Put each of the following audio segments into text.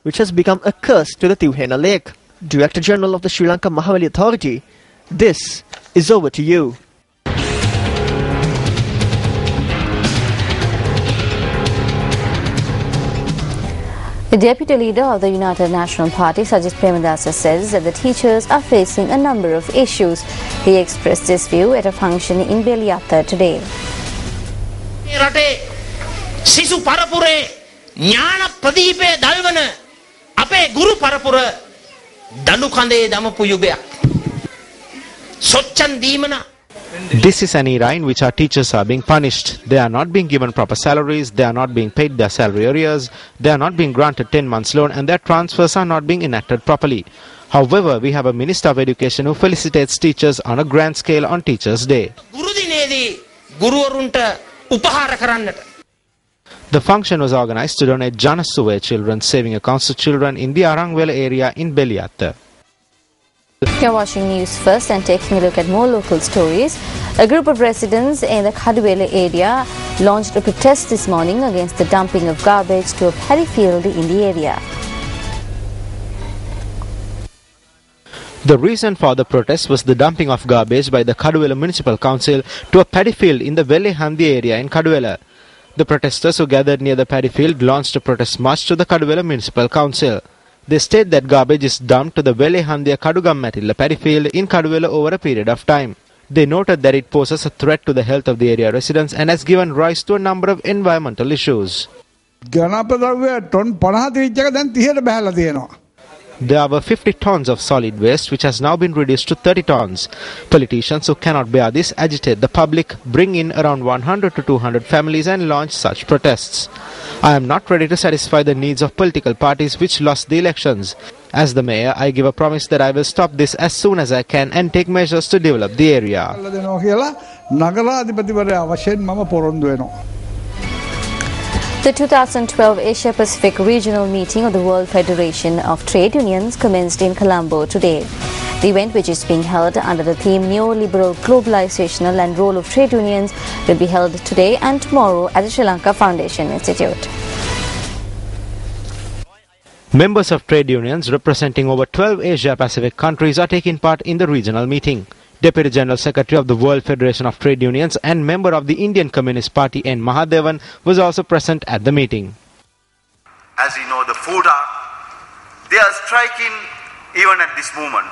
which has become a curse to the Tiwhena Lake. Director General of the Sri Lanka Mahawali Authority, this is over to you. The Deputy Leader of the United National Party, Sajith Premadasa, says that the teachers are facing a number of issues. He expressed this view at a function in Beliata today. Sisu parapure ඥාන ප්‍රදීපේ දල්වන අපේ ගුරු පරපුර දඬු කඳේ දමපු යුගයක්. සොච්චන් දීමන. This is an era in which our teachers are being punished. They are not being given proper salaries, they are not being paid their salary arrears, they are not being granted 10 months loan, and their transfers are not being enacted properly. However, we have a Minister of Education who felicitates teachers on a grand scale on Teachers' Day. The function was organized to donate Janasuve children, saving accounts to children in the Arangwela area in Beliata. You're watching News First and taking a look at more local stories. A group of residents in the Kaduwela area launched a protest this morning against the dumping of garbage to a paddy field in the area. The reason for the protest was the dumping of garbage by the Kaduwela Municipal Council to a paddy field in the Velle Handi area in Kaduwela. The protesters who gathered near the paddy field launched a protest march to the Kaduwela Municipal Council. They state that garbage is dumped to the Velle Handia Kadugammatilla paddy field in Kaduwela over a period of time. They noted that it poses a threat to the health of the area residents and has given rise to a number of environmental issues. There were 50 tons of solid waste which has now been reduced to 30 tons. Politicians who cannot bear this agitate the public, bring in around 100 to 200 families and launch such protests. I am not ready to satisfy the needs of political parties which lost the elections. As the mayor, I give a promise that I will stop this as soon as I can and take measures to develop the area. The 2012 Asia Pacific Regional Meeting of the World Federation of Trade Unions commenced in Colombo today. The event, which is being held under the theme Neoliberal Globalization and Role of Trade Unions, will be held today and tomorrow at the Sri Lanka Foundation Institute. Members of trade unions representing over 12 Asia Pacific countries are taking part in the regional meeting. Deputy General Secretary of the World Federation of Trade Unions and member of the Indian Communist Party N. Mahadevan was also present at the meeting. As you know, the food they are striking even at this moment.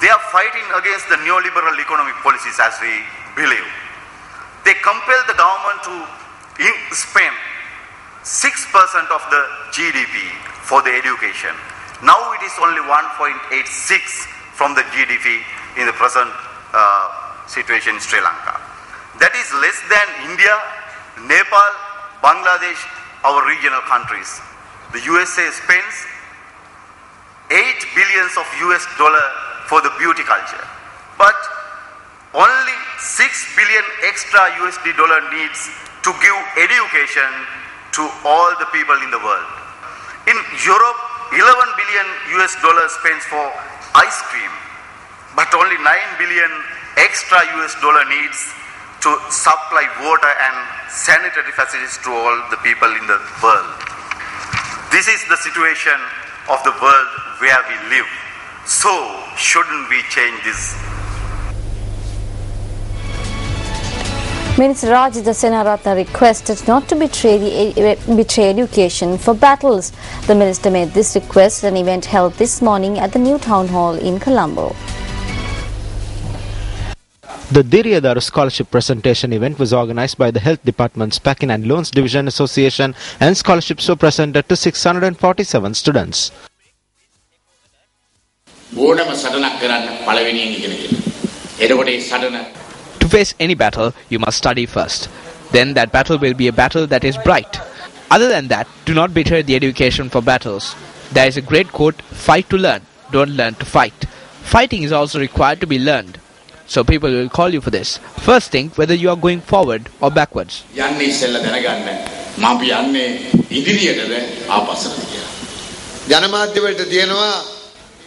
They are fighting against the neoliberal economic policies as we believe. They compel the government to spend 6% of the GDP for the education. Now it is only 1.86 from the GDP in the present situation in Sri Lanka. That is less than India, Nepal, Bangladesh, our regional countries. The USA spends $8 billion for the beauty culture, but only $6 billion extra USD needs to give education to all the people in the world. In Europe, $11 billion spent for ice cream, but only $9 billion extra needs to supply water and sanitary facilities to all the people in the world. This is the situation of the world where we live. So, shouldn't we change this? Minister Rajitha Senaratne requested not to betray education for battles. The minister made this request at an event held this morning at the new town hall in Colombo. The Diriyadaru Scholarship Presentation event was organized by the Health Department's Packing and Loans Division Association, and scholarships were presented to 647 students. To face any battle, you must study first. Then that battle will be a battle that is bright. Other than that, do not betray the education for battles. There is a great quote, fight to learn, don't learn to fight. Fighting is also required to be learned. So people will call you for this. First think whether you are going forward or backwards.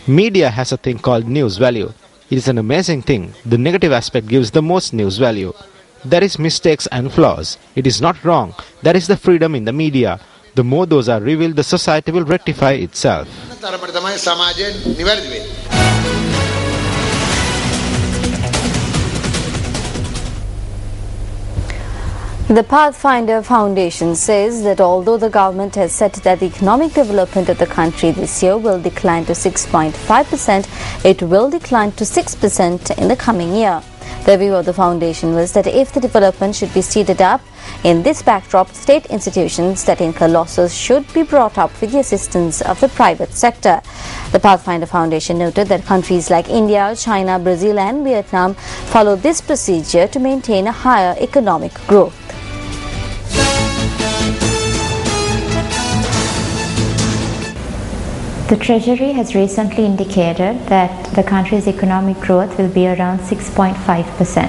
Media has a thing called news value. It is an amazing thing. The negative aspect gives the most news value. There is mistakes and flaws. It is not wrong. There is the freedom in the media. The more those are revealed, the society will rectify itself. The Pathfinder Foundation says that although the government has said that the economic development of the country this year will decline to 6.5%, it will decline to 6% in the coming year. The view of the foundation was that if the development should be speeded up, in this backdrop, state institutions that incur losses should be brought up with the assistance of the private sector. The Pathfinder Foundation noted that countries like India, China, Brazil and Vietnam follow this procedure to maintain a higher economic growth. The Treasury has recently indicated that the country's economic growth will be around 6.5%,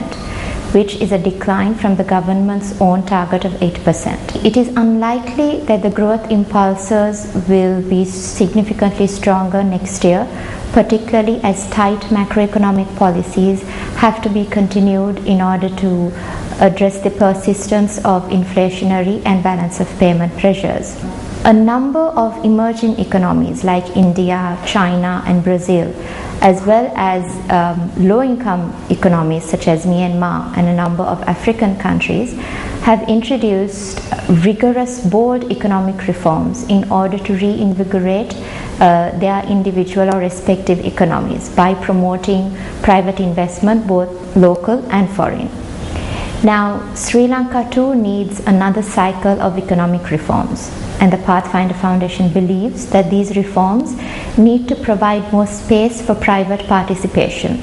which is a decline from the government's own target of 8%. It is unlikely that the growth impulses will be significantly stronger next year, particularly as tight macroeconomic policies have to be continued in order to address the persistence of inflationary and balance of payment pressures. A number of emerging economies like India, China and Brazil, as well as low-income economies such as Myanmar and a number of African countries have introduced rigorous, bold economic reforms in order to reinvigorate their individual or respective economies by promoting private investment, both local and foreign. Now, Sri Lanka too needs another cycle of economic reforms, and the Pathfinder Foundation believes that these reforms need to provide more space for private participation.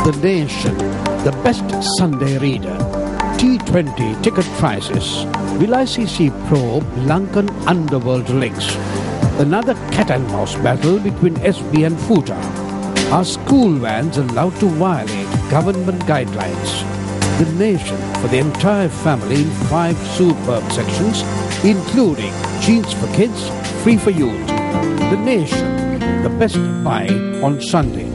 The Nation, the best Sunday reader. T20 ticket prices. Will ICC probe Lankan underworld links? Another cat and mouse battle between SB and Futa. Are school vans allowed to violate government guidelines? The Nation for the entire family in 5 superb sections, including jeans for kids, free for youth. The Nation, the best buy on Sunday.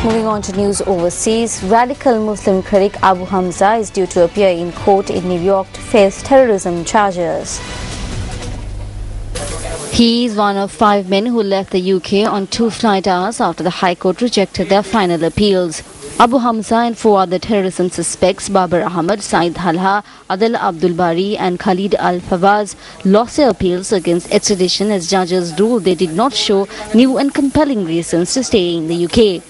Moving on to news overseas, radical Muslim critic Abu Hamza is due to appear in court in New York to face terrorism charges. He is one of 5 men who left the UK on 2 flight hours after the High Court rejected their final appeals. Abu Hamza and 4 other terrorism suspects, Babar Ahmad, Saeed Halha, Adil Abdul Bari and Khalid Al-Fawaz, lost their appeals against extradition as judges ruled they did not show new and compelling reasons to stay in the UK.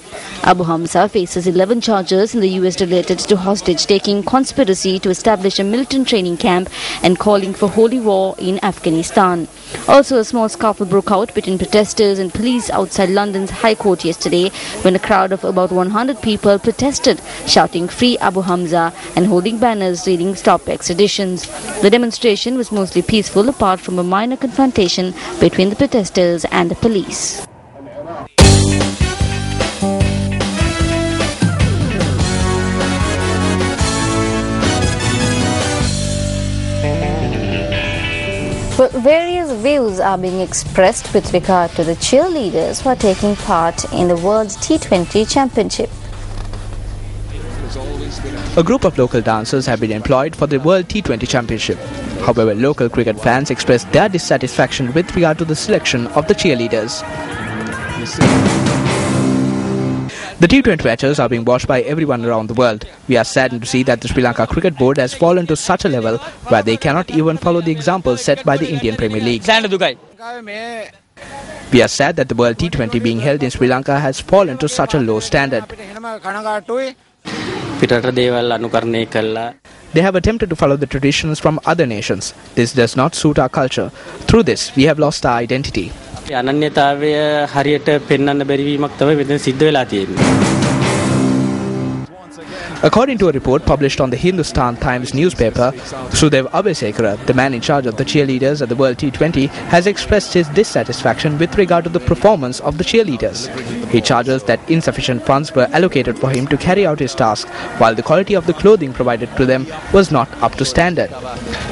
Abu Hamza faces 11 charges in the US related to hostage-taking, conspiracy to establish a militant training camp and calling for holy war in Afghanistan. Also, a small scuffle broke out between protesters and police outside London's High Court yesterday when a crowd of about 100 people protested, shouting "Free Abu Hamza" and holding banners reading "Stop Extraditions." The demonstration was mostly peaceful apart from a minor confrontation between the protesters and the police. Well, various views are being expressed with regard to the cheerleaders who are taking part in the World T20 Championship. A group of local dancers have been employed for the World T20 Championship. However, local cricket fans expressed their dissatisfaction with regard to the selection of the cheerleaders. The T20 matches are being watched by everyone around the world. We are saddened to see that the Sri Lanka Cricket Board has fallen to such a level where they cannot even follow the example set by the Indian Premier League. We are sad that the World T20 being held in Sri Lanka has fallen to such a low standard. They have attempted to follow the traditions from other nations. This does not suit our culture. Through this, we have lost our identity. According to a report published on the Hindustan Times newspaper, Sudev Abesekara, the man in charge of the cheerleaders at the World T20, has expressed his dissatisfaction with regard to the performance of the cheerleaders. He charges that insufficient funds were allocated for him to carry out his task, while the quality of the clothing provided to them was not up to standard.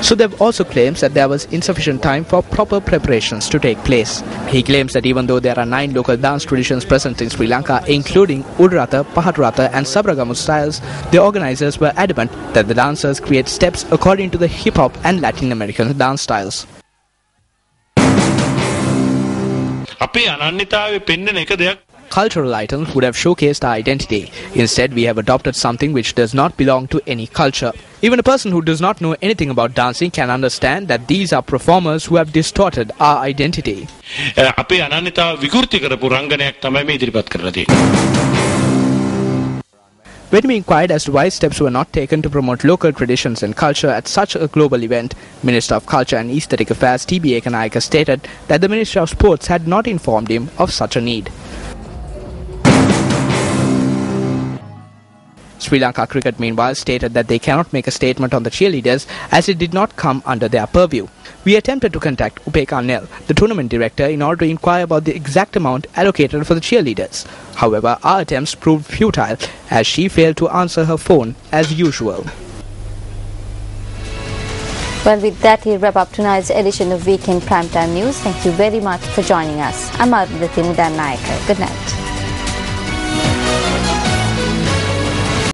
Sudev also claims that there was insufficient time for proper preparations to take place. He claims that even though there are 9 local dance traditions present in Sri Lanka, including Udratha, Pahaturata and Sabragamu styles, the organizers were adamant that the dancers create steps according to the hip-hop and Latin American dance styles. Cultural items would have showcased our identity. Instead, we have adopted something which does not belong to any culture. Even a person who does not know anything about dancing can understand that these are performers wwho have distorted our identity. When we inquired as to why steps were not taken to promote local traditions and culture at such a global event, Minister of Culture and Aesthetic Affairs T.B. Ekanayaka stated that the Ministry of Sports had not informed him of such a need. Sri Lanka Cricket meanwhile stated that they cannot make a statement on the cheerleaders as it did not come under their purview. We attempted to contact Upeka Nel, the tournament director, in order to inquire about the exact amount allocated for the cheerleaders. However, our attempts proved futile as she failed to answer her phone as usual. Well, with that, we wrap up tonight's edition of Weekend Primetime News. Thank you very much for joining us. I'm Arundhati Mudan Nayakar. Good night.